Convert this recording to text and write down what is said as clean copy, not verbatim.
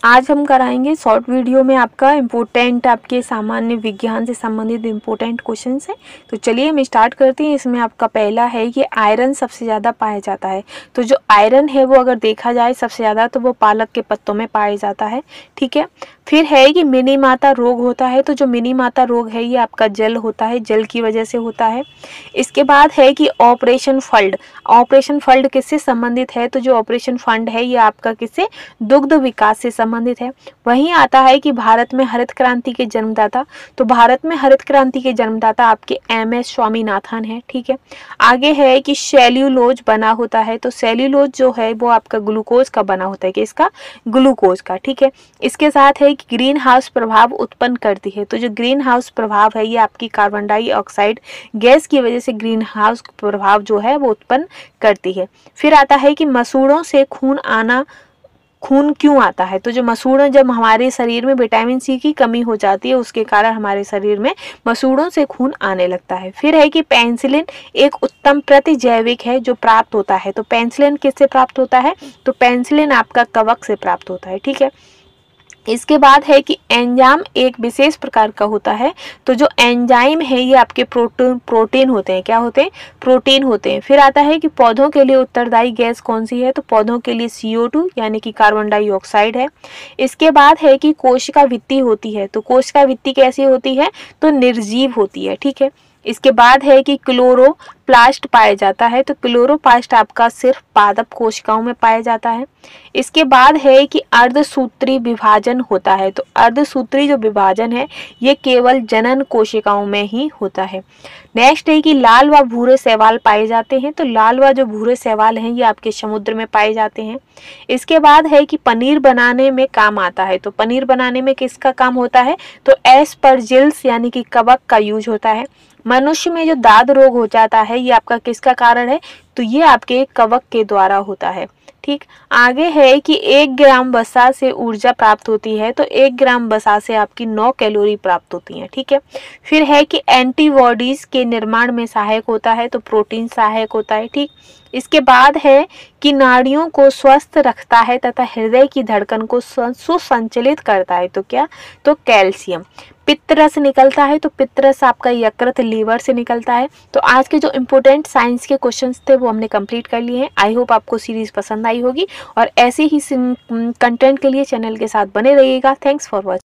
आज हम कराएंगे शॉर्ट वीडियो में आपका इम्पोर्टेंट आपके सामान्य विज्ञान से संबंधित इम्पोर्टेंट क्वेश्चंस हैं। तो चलिए हम स्टार्ट करते हैं। इसमें आपका पहला है कि आयरन सबसे ज़्यादा पाया जाता है। तो जो आयरन है वो अगर देखा जाए सबसे ज़्यादा तो वो पालक के पत्तों में पाया जाता है। ठीक है। फिर है कि मिनी माता रोग होता है। तो जो मिनी माता रोग है ये आपका जल होता है, जल की वजह से होता है। इसके बाद है कि ऑपरेशन फ्लड। ऑपरेशन फ्लड किससे संबंधित है? तो जो ऑपरेशन फ्लड है ये आपका किससे? दुग्ध विकास से संबंधित है। वहीं आता है कि भारत में हरित क्रांति के जन्मदाता। तो भारत में हरित क्रांति के जन्मदाता आपके एम.एस. स्वामीनाथन है। ठीक है। आगे है कि सेल्यूलोज बना होता है। तो सेल्यूलोज जो है वो आपका ग्लूकोज का बना होता है। किसका? ग्लूकोज का। ठीक है। इसके साथ है कि ग्रीन हाउस प्रभाव उत्पन्न करती है। तो जो ग्रीन हाउस प्रभाव है ये आपकी कार्बन डाइऑक्साइड गैस की वजह से ग्रीन हाउस प्रभाव जो है वो उत्पन्न करती है। फिर आता है कि मसूड़ों से खून क्यों आता है? तो जो मसूड़ों, जब हमारे शरीर में विटामिन सी की कमी हो जाती है उसके कारण हमारे शरीर में मसूड़ों से खून आने लगता है। फिर है कि पेनिसिलिन एक उत्तम प्रतिजैविक है जो प्राप्त होता है। तो पेनिसिलिन किससे प्राप्त होता है? तो पेनिसिलिन आपका कवक से प्राप्त होता है। ठीक है। इसके बाद है कि एंजाइम एक विशेष प्रकार का होता है। तो जो एंजाइम है ये आपके प्रोटीन होते हैं। क्या होते हैं? प्रोटीन होते हैं। फिर आता है कि पौधों के लिए उत्तरदायी गैस कौन सी है? तो पौधों के लिए CO2 यानी कि कार्बन डाइऑक्साइड है। इसके बाद है कि कोशिका भित्ति होती है। तो कोशिका भित्ति कैसी होती है? तो निर्जीव होती है। ठीक है। इसके बाद है कि क्लोरोप्लास्ट पाया जाता है। तो क्लोरोप्लास्ट आपका सिर्फ पादप कोशिकाओं में पाया जाता है। इसके बाद है कि अर्धसूत्री विभाजन होता है। तो अर्धसूत्री जो विभाजन है ये केवल जनन कोशिकाओं में ही होता है। नेक्स्ट है कि लाल व भूरे शैवाल पाए जाते हैं। तो लाल व जो भूरे शैवाल हैं ये आपके समुद्र में पाए जाते हैं। इसके बाद है कि पनीर बनाने में काम आता है। तो पनीर बनाने में किसका काम होता है? तो एस्परजिल्स यानी कि कवक का यूज होता है। मनुष्य में जो दाद रोग हो जाता है ये आपका किसका कारण है? तो ये आपके कवक के द्वारा होता है। ठीक। आगे है कि 1 ग्राम वसा से ऊर्जा प्राप्त होती है। तो 1 ग्राम वसा से आपकी 9 कैलोरी प्राप्त होती है। ठीक है। फिर है कि एंटीबॉडीज के निर्माण में सहायक होता है। तो प्रोटीन सहायक होता है। ठीक। इसके बाद है कि नाड़ियों को स्वस्थ रखता है तथा हृदय की धड़कन को सुसंचलित करता है। तो क्या? तो कैल्शियम। पित्तरस निकलता है। तो पित्तरस आपका यकृत लीवर से निकलता है। तो आज के जो इम्पोर्टेंट साइंस के क्वेश्चंस थे वो हमने कंप्लीट कर लिए हैं। आई होप आपको सीरीज पसंद आई होगी और ऐसे ही कंटेंट के लिए चैनल के साथ बने रहिएगा। Thanks for watching.